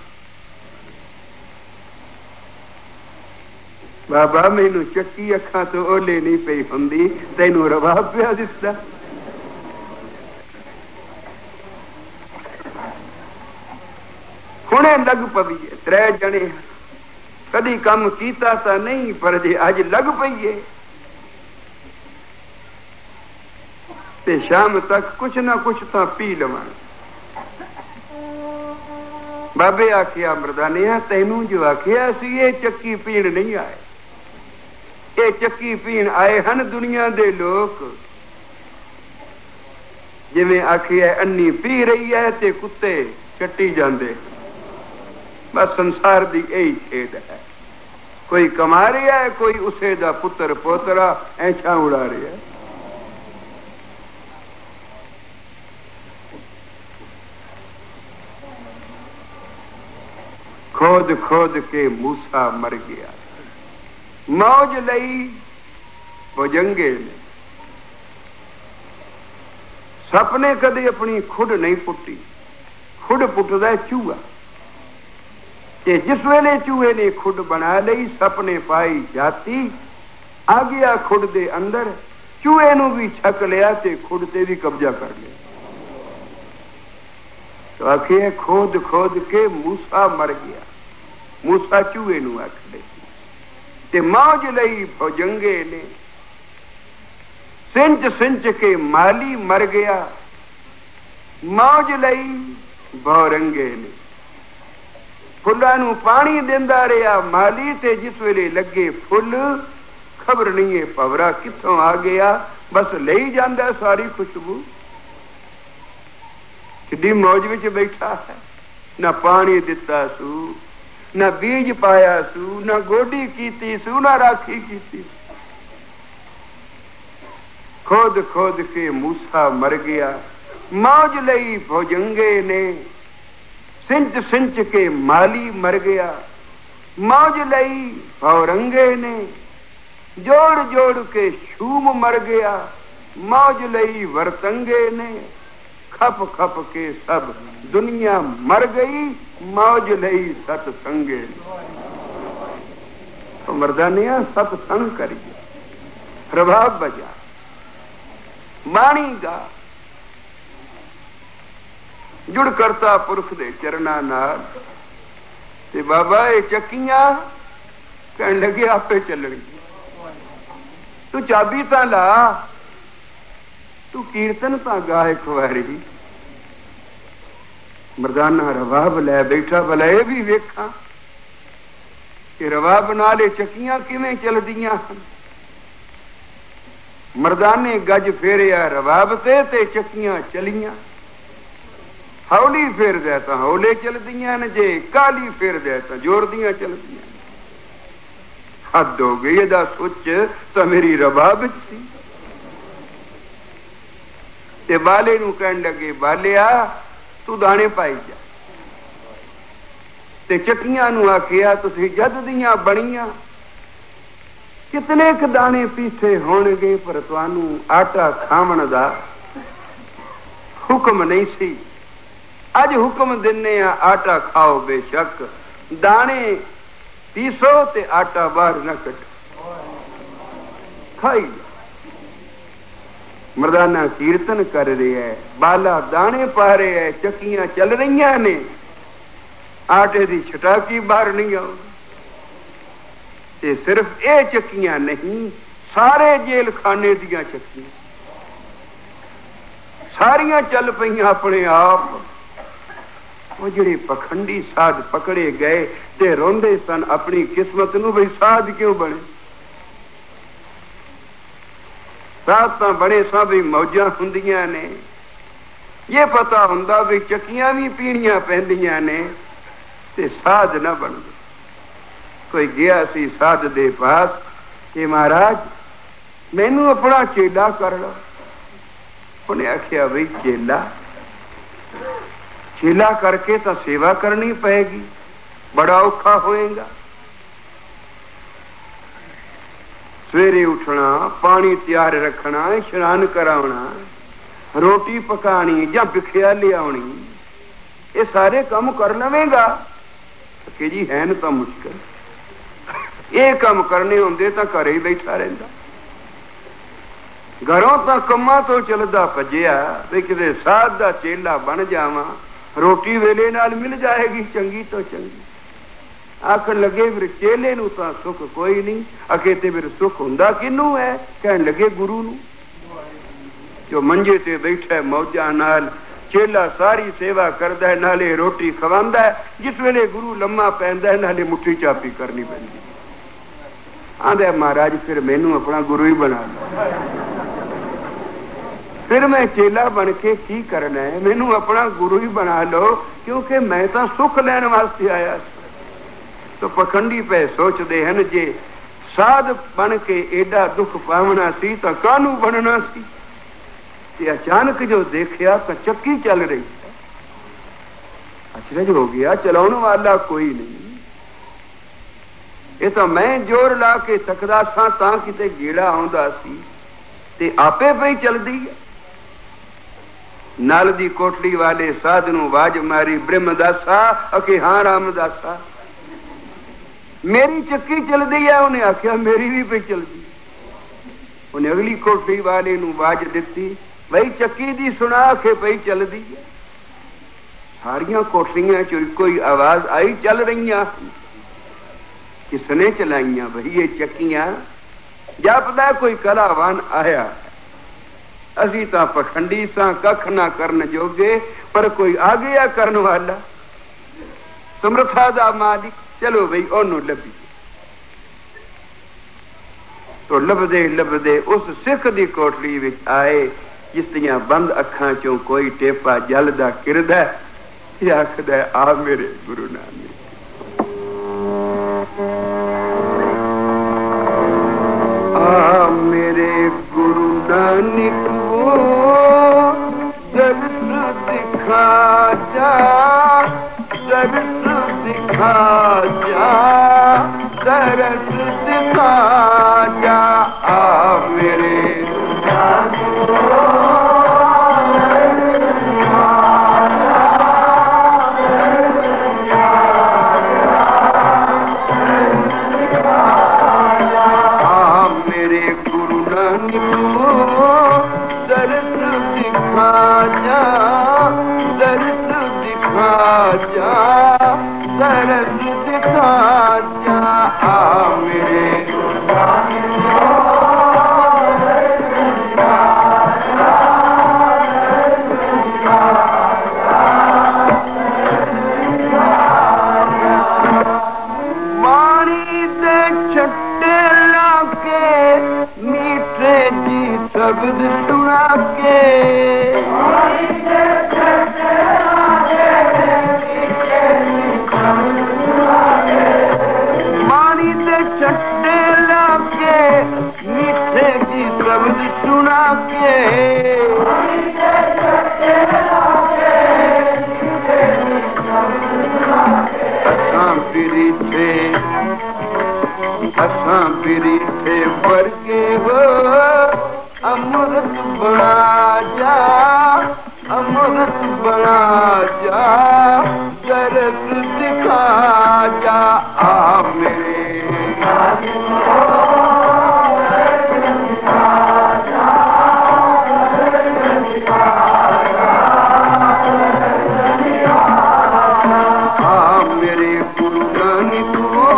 A: बाबा मैनू चक्की अखां तो ओले नहीं पई हुंदी, तैनू रबाब पिया दिसदा। हुणे लग पवीए, 3 जने कदी कम कीता तां नहीं, पर जे अज लग पईए ते शाम तक कुछ ना कुछ तां पी लवांगे। बाबे आखिया मर्दानिया तैनू जो आखिया सी ये चक्की पीण नहीं आए, ये चक्की पीण आए हन दुनिया दे लोग। जिवें आखिया अन्नी पी रही है ते कुत्ते चट्टी जांदे। बस संसार दी यही खेद है, कोई कमा रहा है, कोई उसे दा पुत्र पोतरा ऐछा उड़ा रहा है। खोद खोद के मूसा मर गया, मौज लई भुजंगे ने। सपने कदे अपनी खुड नहीं पुट्टी, खुड पुटदा चूहा। कि जिस वेले चूहे ने खुड बना लई, सपने पाई जाती, आ गया खुड दे अंदर, चूहे नू भी छक लिया ते खुड ते भी कब्जा कर लिया। तो आखिए खोद खोद के मूसा मर गया। मूसा चूहे नू आखदे ते मौज लई भुजंगे ने, सिंच सिंच के माली मर गया, मौज लई भौरंगे ने। फुल्लां नू पानी देंदा रहा माली, ते जिस वेले लगे फुल खबर नहीं है भवरा कित्थों आ गया, बस लई जांदा सारी खुशबू। किड्डी मौज विच बैठा है, ना पानी दिता सू, ना बीज पाया सू, ना गोडी कीती सू, ना राखी कीती। खोद खोद के मूसा मर गया, मौज लई भुजंगे ने, सिंच सिंच के माली मर गया, मौज लई भौरंगे ने, जोड़ जोड़ के शूम मर गया, मौज लई वर्तंगे ने। खप खप के सब दुनिया मर गई, मौज लई सतसंगे। तो मर्दानिया सतसंग करिए, प्रभाव बजा, बाणी गा, जुड़ करता पुरख दे चरना नाल। ते बाबा ये चक्कियां कहन लगे आपे चलणगी, तू चाबी तां ला, तू कीर्तन तां गा एक वारी। मर्दाना रवाब लै बैठा, भला ये भी वेखा कि रवाब नाले चक्कियां किवें चलदियां हन। मर्दाने गज फेरिया रवाब ते चक्कियां चलियां। हौली फेर दे तां हौले चलदियां ने, जे काली फेर दे तां जोर दियां चलदियां। हद हो गई, एदा सुच तां मेरी रवाब सी। ते बाले नू कहन लगे, बालिया तू दाने पाई जा। ते चक्कियां नू आखिया, तुसीं जद दियां बणियां कितने क दाने पीसे होणगे, पर तुहानू आटा खावण दा हुक्म नहीं सी। अज हुक्म दिन्ने आ, आटा खाओ बेशक, दाने पीसो ते आटा बाहर न कटो, खाई। मर्दाना कीर्तन कर रहे है, बाला दाने पा रहे है, चक्कियां चल रही ने, आटे की छटाकी बाहर नहीं आउ। सिर्फ ये चक्कियां नहीं, सारे जेल खाने दियां चक्कियां सारियां चल पईयां अपने आप। वो जिहड़े पखंडी साध पकड़े गए ते रोंदे सन अपनी किस्मत नू, बई साध क्यों बने। साध तां बड़े सा भी मौजां हुंदियां ने, ये पता हुंदा भी चक्कियां भी पीणियां पैंदियां ने, ते साध न बनदे। कोई गया सी साध दे पास कि महाराज मैनू अपना चेला कर लो। उन्हें आखिया, बई चेला चेला करके तो सेवा करनी पड़ेगी, बड़ा औखा होएगा। सवेरे उठना, पानी तैयार रखना, इशनान करावना, रोटी पकानी या भिखिया लियावनी, ये सारे काम कर लवेगा कि जी है न तो मुश्किल। ये काम करने होंदे तो घरे ही बैठा रहिंदा, घरों तो कम्मां तो चलदा भजिया भी किते साध दा चेला बन जावां, रोटी वेले नाल मिल जाएगी चंगी तो चंगी। आखन लगे फिर चेले नू तां सुख कोई नहीं, अकेते फिर सुख हुंदा किनू है, कहन लगे गुरु नू, जो मंजे ते बैठा मौजा नाल, चेला सारी सेवा करदा है, नाले रोटी खवांदा है, जिस वेले गुरु लम्मा पैंदा है नाले मुट्ठी चापी करनी पैंदी। आंदे महाराज फिर मैनू अपना गुरु ही बना लो, फिर मैं चेला बन के की करना है, मैनू अपना गुरु ही बना लो, क्योंकि मैं तो सुख लैन वास्ते आया। तो पखंडी पे सोचते हैं जे साध बन के एडा दुख पावना सी तो कानू बनना सी। ते अचानक जो देखा तो चक्की चल रही है, अचरज हो गया, चलाने वाला कोई नहीं। ये तो मैं जोर ला के सकदा सा तां किते गेड़ा आउंदा सी, ते आपे पई चलदी है। नाल दी कोठड़ी वाले साध नू आवाज मारी, ब्रह्मदासा, अके हां रामदासा, मेरी चक्की चलदी है। उन्हें आख्या मेरी भी पे चलदी। उन्हें अगली कोठड़ी वाले नू आवाज दिती, भाई चक्की दी सुना, के पई चलदी है। सारिया कोठरियां च कोई आवाज आई चल रही, किसने चलाइया भाई ये चक्कियां? जापदा कोई कलावान आया। असी तो पखंडी सा, कख ना करन जोगे, पर कोई आ गया करन वाला, समर्था दा मालिक। चलो भाई ओनू लभी। तो लभदे लभदे उस सिख दी कोठरी विच आए जिस दियां बंद अखां चों कोई टेपा जलदा किरदा, आखदा आ मेरे गुरु नानक, आ मेरे गुरु नानक वो दर्श दिखा जा, दर्श दिखा जा, दर्श दिखा जा, आ मेरे शब्द सुना के, मानी दे छट्टे लाके, मीठे जी शब्द सुना के, असां फिरी थे वर्गे हो, अमृत बना जा, अमृत बना जा, दर्द दिखा जा, आ मेरे गुरु नानक वो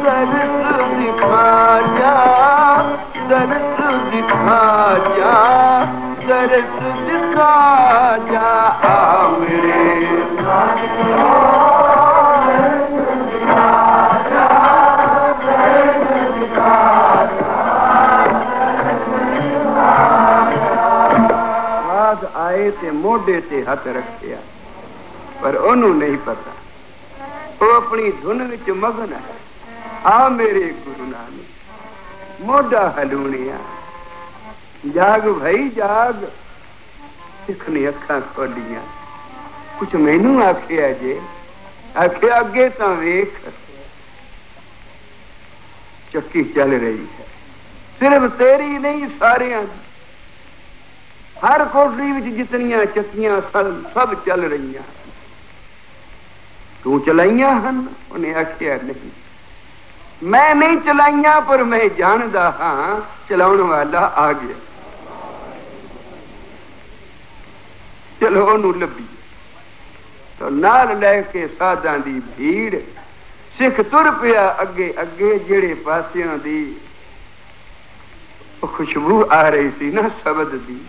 A: दर्द दिखा जा, दर्द दिखा जा, दर्द दिखा जा, आ मेरे बाद आए ते मोढे ते हथ रखिया, पर ओनू नहीं पता, वो अपनी धुन विच मगन है। आ मेरे गुरु नानक मोढा हलूणिया, जाग भाई जाग। सिख ने अखां खोलियां, कुछ मैनू आखिया जे, आखिया अगे तो वेख, चक्की चल रही है, सिर्फ तेरी नहीं सारियां, हर कोठरी विच जितनियां चक्कियां सब चल रही, तू चलाइया हन? उन्हें आखिया नहीं, मैं नहीं चलाइया, पर मैं जानदा हां चलाउण वाला आ गया। चलो ओनू लभी, तो नाल लैके साधां दी भीड़ सिख तुर पिया अगे अगे, जेड़े पासियां दी खुशबू आ रही सी ना शब्द दी,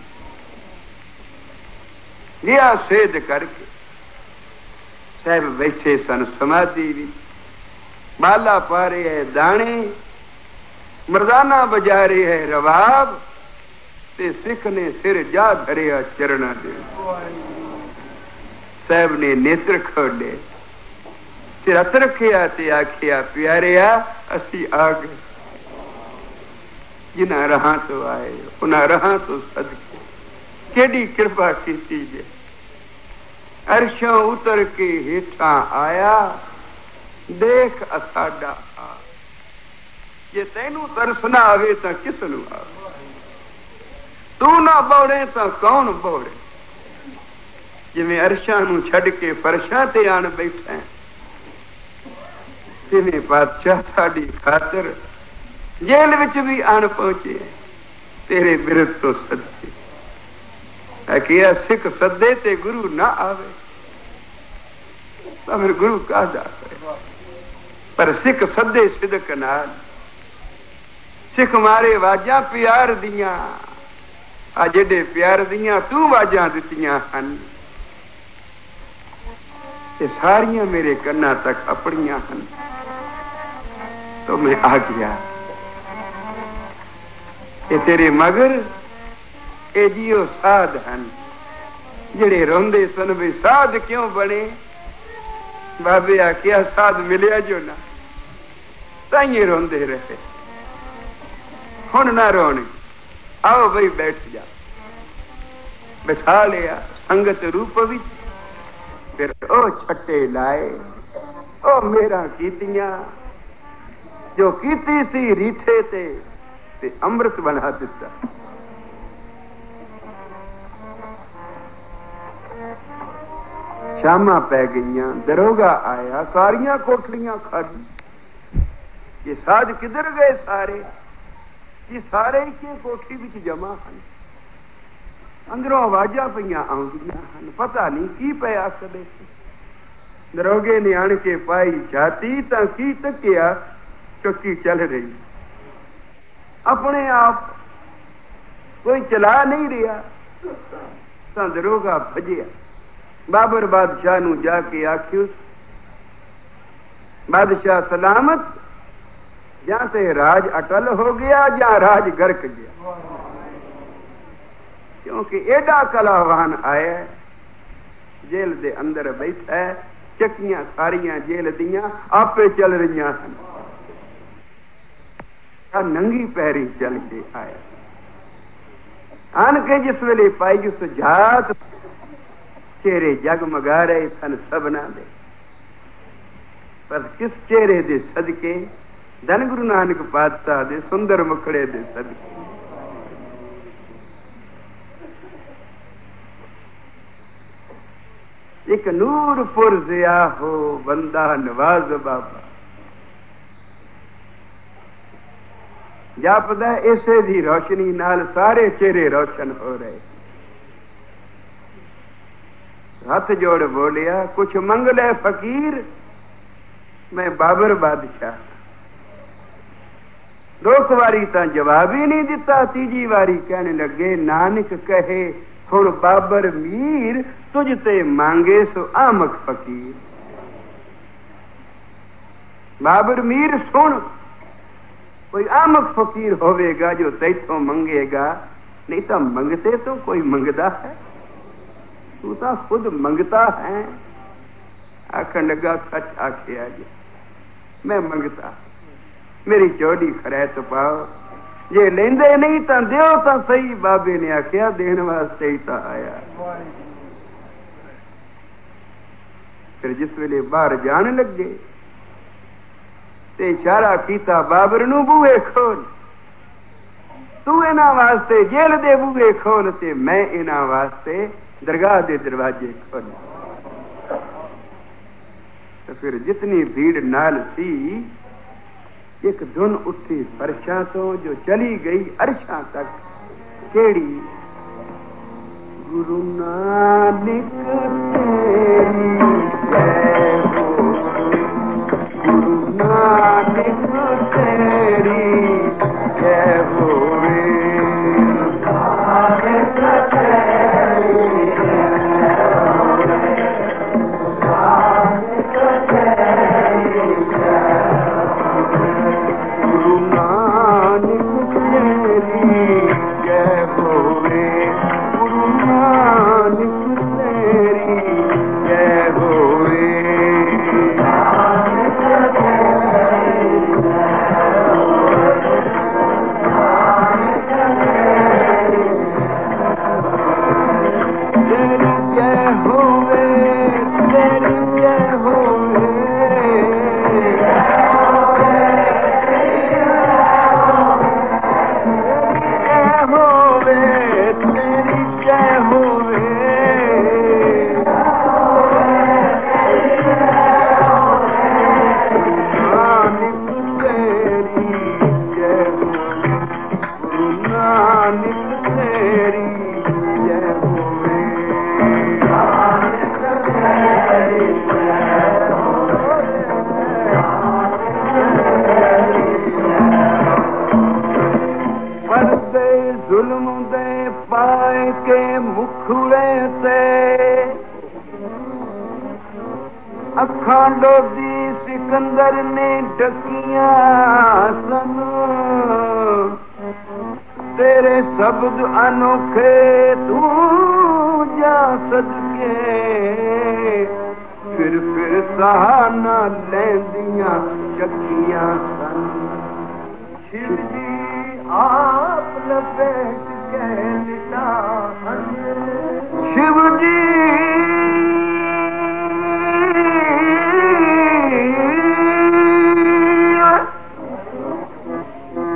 A: लिया सेध करके साहब बैठे सन समाधि भी, माला पा रहे है दाने, मर्दाना बजा रहे है रवाब, ते सिख ने सिर जा धरिया चरणा दे। साहब ने नेत्र खोले, सिर हथ रखिया ते आखिया प्यारिया असी आ गए, जिन्हां राहां तो आए उन्हां राहां तो सदके केडी कृपा कीती जे। अरशों उतर के हेठा आया, देख असाडा आ, जे तैनू तरस ना आवे तां किस नू आवे, तू ना बौड़े तां कौन बौड़े। जिवें अरशां नू छड़ के फरशां ते आण बैठा, तिवें पातशाह साडी खातर जेल विच भी आण पहुंचे, तेरे बिरद तो सदके। आखिया सिख सदे ते गुरु ना आवे, फिर गुरु कहा जा पर सिख सदे सिदक नाल सिख मारे वाजा प्यार दिया आ जेडे प्यार दिया तू वाजा दितियां हन ये सारियां मेरे कन्ना तक अपनियां हन। तो मैं आ गया ये तेरे मगर ए जियो साध हन जेड़े रोंदे सन भी साध क्यों बने। बाबे आखिया साध मिलिया जो ना ताइए रोंदे रहे हुण ना रोने आओ भाई बैठ जा बिठा लिया संगत रूप भी फिर ओ छट्टे लाए ओ मेरा कीतियां जो कीती सी रीठे ते अमृत बना दिता। शामा पै गई दरोगा आया सारियां कोठड़ियां खाली ये साध किधर गए सारे ये सारे के कोठी विच जमा हन अंदरों आवाजा पईयां आउंदियां हन पता नहीं की पे आखदे। दरोगे ने आण के पाई छाती तां की तकिया चौकी चल रही अपने आप कोई चला नहीं रहा तां दरोगा भजिया बाबर बादशाह नू जाके आख्यू बादशाह सलामत जां ते राज अटल हो गया जां राज गर्क गया क्योंकि एडा कलावान आया जेल दे अंदर बैठा है चक्कियां सारियां जेल दियां आपे चल रही हैं नंगी पैरी चल के आया आन के जिस वेले पाई उस जात चेहरे जगमगा रहे सन सबना दे पर किस चेहरे दे सदके धन गुरु नानक पातशाह दे सुंदर मुखड़े दे सदके एक नूर पुरजिया हो बंदा नवाज बाबा जापदा इसे दी रोशनी नाल सारे चेहरे रोशन हो रहे। हाथ जोड़ बोलिया कुछ मंग ले फकीर मैं बाबर बादशाह दो वारी तां जवाब ही नहीं दिता तीजी वारी कहने लगे नानक कहे हुण बाबर मीर तुझ ते मांगे सो आमक फकीर। बाबर मीर सुन कोई आमक फकीर होवेगा जो तैथों मंगेगा नहीं तो मंगते तो कोई मंगदा है तू तो खुद मंगता है। आखन लगा सच आखे आज मैं मंगता मेरी चौड़ी खरैत पाओ जे लेंदे नहीं तो दियो तो सही। बाबे ने आख्या देने वास्ते ही तो आया। फिर जिस वेले बाहर जान लगे ते इशारा कीता बाबर नू बूहे खोल तू इन्हां वास्ते जेल दे बूहे खोल ते मैं इन्हां वास्ते दरगाह दे दरवाजे खोल। तो फिर जितनी भीड़ नाल थी एक धुन उठी फरशां तो जो चली गई अरशां तक केड़ी गुरु नानक तेरी जय हो गुरु नानक तेरी जय हो के मुखड़े से अखां डोदी सिकंदर ने ढकिया सन। तेरे शब्द अनोखे तू जा सदके फिर सहाना लैंदियां चकियां सन। शिव जी आप लपेट के लिटा शिव जी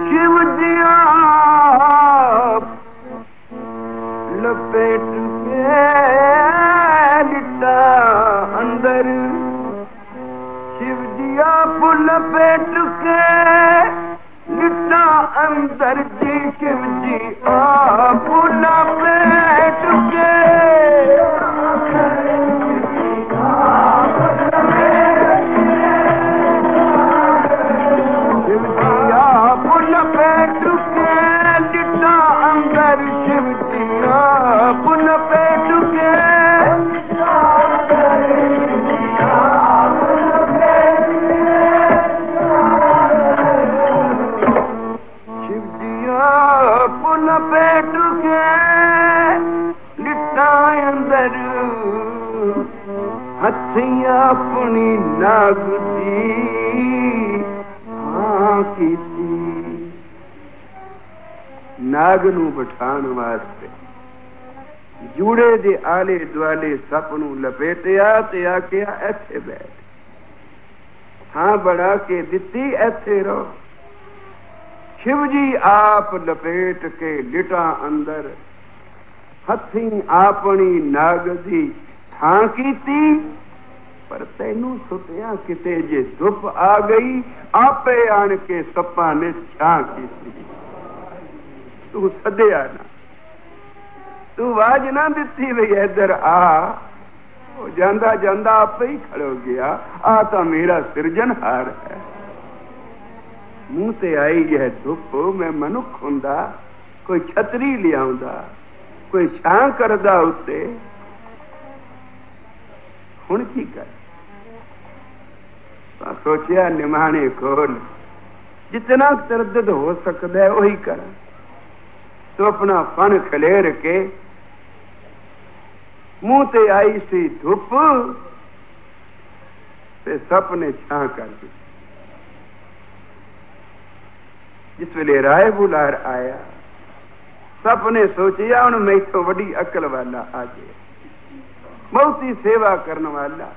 A: शिव जी आप लपेट के लिटा अंदर। शिव जी आप लपेट के लिटा अंदर जी। शिव जी आप लपेट के शिव जी आप लपेट के लिटा अंदर। शिव जी आप लपेट के लपेट के लिटा अंदर। हथी अपनी नाग दी हाँ की नाग नू बिठाण वास्ते जूड़े दे आले दुआले सप नू लपेटिया ते आखिया इत्थे बैठ। थां बना के दिती इत्थे रहो। शिव जी आप लपेट के लिटा अंदर। हथी अपनी नाग दी थां कीती पर तैनू सुतिया किते जे धुप आ गई आपे आन के सप्पा ने छां कीती। तू सदया ना तू आवाज ना दिती वी इधर आ। वो जांदा जांदा आपे ही खड़ो गया। आ तो मेरा सिरजनहार है। मुंह ते आई है धुप मैं मनुख हुंदा कोई छतरी लियाउंदा कोई छां करदा उत्ते। हुण की कर तो सोचिया निमाणे खोल जितना तरद्दद हो सकता है वही कर। तो अपना फन खलेर के मुंह ते आई सी धुप ते सपने छां कर दी। जिस वेले राय बुलार आया सपने सोचिया हूं मैं तो वड्डी अकल वाला आ गया बहुती सेवा करने वाला।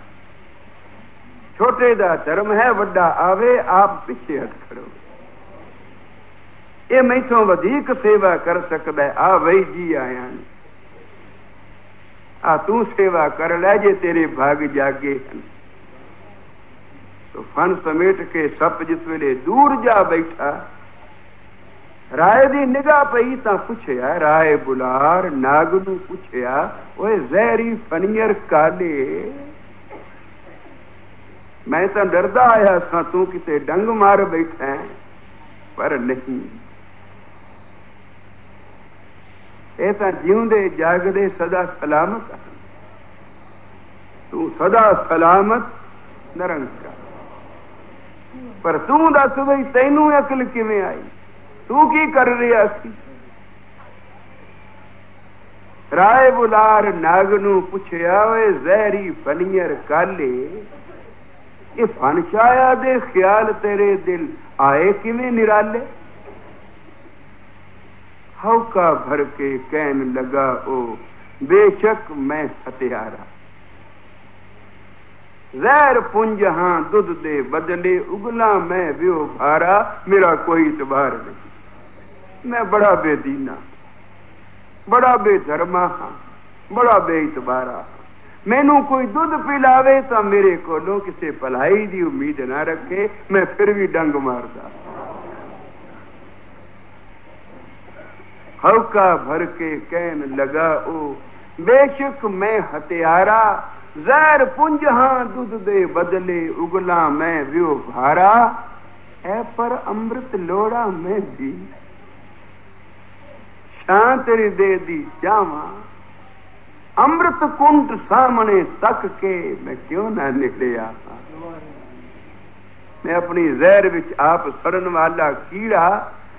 A: छोटे दा धर्म है वड्डा आवे आप पिछे हट खड़ो। ये मैं तो वधिक सेवा कर सकदा है। आ वही जी आया आ तू सेवा कर ले जे तेरे भाग जागे हैं। तो फन समेट के सप जिस वेले दूर जा बैठा राय दी निगाह पई तां पुछया राय बुलार नाग नू पुछया ओए जहरी फनियर काले मैं तां डरदा आया सा तू किते डंग मार बैठा है पर नहीं ए तां जीउंदे जागदे सदा सलामत तू सदा सलामत निरंकार। पर तू दस बई तैनू अकल किवें आई तू की कर रहा सी। राय बुलार नाग नू पुछया वे जहरी फनियर काले ये फन छाया दे ख्याल तेरे दिल आए किवें निराले। हौका भर के कहन लगा ओ बेशक मैं हत्यारा। जहर पुंज हां दुध दे बदले उगला मैं व्यो भारा। मेरा कोई इतबार नहीं मैं बड़ा बेदीना बड़ा बेधर्मा हाँ बड़ा बेइतबारा हाँ। मैनू कोई दुध पिलावे तो मेरे कोलों किसी भलाई की उम्मीद ना रखे मैं फिर भी डंग मारदा। हौका भर के कहन लगा ओ बेशक मैं हत्यारा। जहर पुंज हां दुध दे बदले उगला मैं व्यो भारा। ए पर अमृत लोड़ा मैं भी छां तेरी दे दी चावां, अमृत कुंड सामने तक के मैं क्यों ना निकले आवां। मैं अपनी जहर विच आप सड़न वाला कीड़ा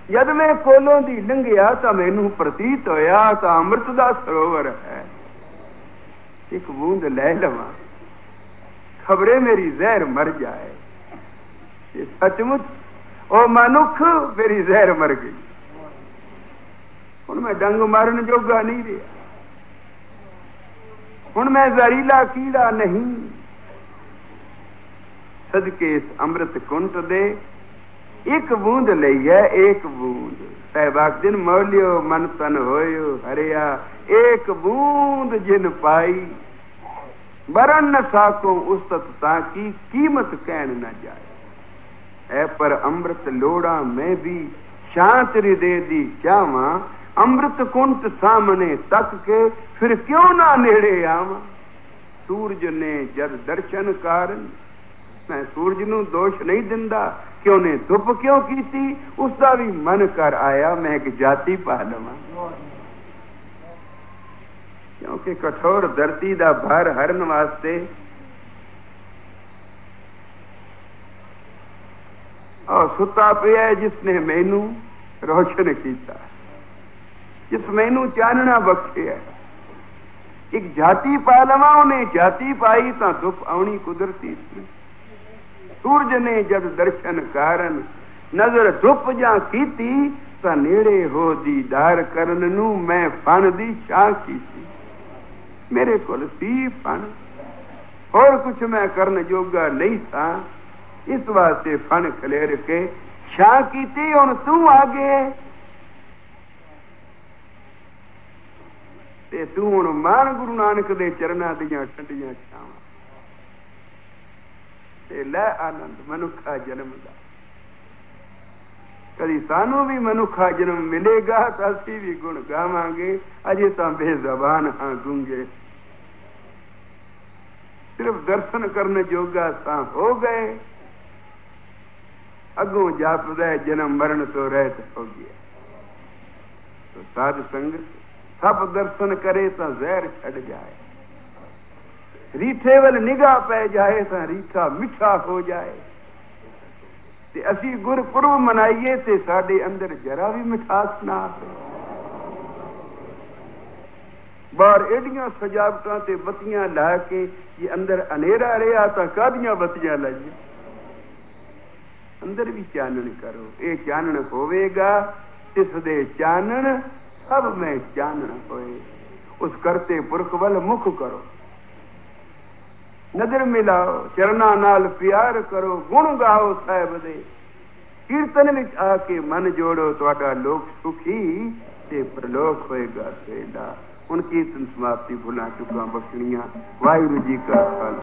A: जद मैं कोलों दी लंघिया तो मैनू प्रतीत होया तो अमृत दा सरोवर है। एक बूंद लै लवां, खबरे मेरी जहर मर जाए। ये सचमुच ओ मनुख मेरी जहर मर गई। हुण मैं डंग मारन जोगा नहीं रहा, हुण मैं जहरीला कीड़ा नहीं। सदके इस अमृत कुंट दे एक बूंद लई है, एक बूंद सहबाग दिन मौलियो मन तन होयो हरिया। एक बूंद जिन पाई बरन न साको उस्तत ताकी कीमत कहन न जाए। है पर अमृत लोड़ा मैं भी शांति दे दी चावां, अमृत कुंट सामने तक के फिर क्यों ना नेड़े आवां। सूरज ने जद दर्शन कारण, मैं सूरज नूं दोष नहीं दिंदा कि उन्हें धुप क्यों कीती, उसका भी मन कर आया मैं एक जाति पा लवां। क्योंकि कठोर धरती दा भार हरन वास्ते और सुता पिया जिसने मैनू रोशन किया, जिस मैनू चानना बख्शिया। एक जाति पा लवां, उन्हें जाति पाई तो धुप आउणी कुदरती सी। सूरज ने जद दर्शन कारण नजर धुप जा कीती तो नेड़े हो दीदार करन नू मैं फण दी छां कीती। मेरे कोल सी फण, और कुछ मैं करन जोगा नहीं था, इस वास्ते फण खलेर के छां कीती। हुण तू आगे ते तू हुण मान गुरु नानक दे चरनां दियां ठंडियां छावां ते लै आनंद मनुखा जन्म दा। कदी सानू भी मनुखा जन्म मिलेगा तो असी भी गुण गावांगे। अजे तो बेजबान हाँ, गूंगे, सिर्फ दर्शन करने जोगा सा हो गए। अगों जापदा जन्म मरण तो रहत हो गया। तो साध संगत सब दर्शन करे तो जहर छड़ जाए, रीठे वल निगाह पै जाए तो रीठा मिठा हो जाए। ते असी गुरपुरब मनाइए ते साडे अंदर जरा भी मिठास ना आवे। बाहर एडियां सजावटां ते बत्तियां ला के ये अंदर अनेरा रहा तो कादियां बत्तियां लाइए। अंदर भी चानन करो, ये चानन होवेगा तिस दे चानन सब में चानन होए। उस करते पुरख वल मुख करो, नजर मिलाओ, चरना नाल प्यार करो, गुण गाओ साहिब दे, कीर्तन विच आके मन जोड़ो, तुहाडा लोक सुखी ते प्रलोक होएगा सेला। उन कीर्तन समाप्ति भुला चुका बखड़ियां। वाहिगुरू जी का खालसा।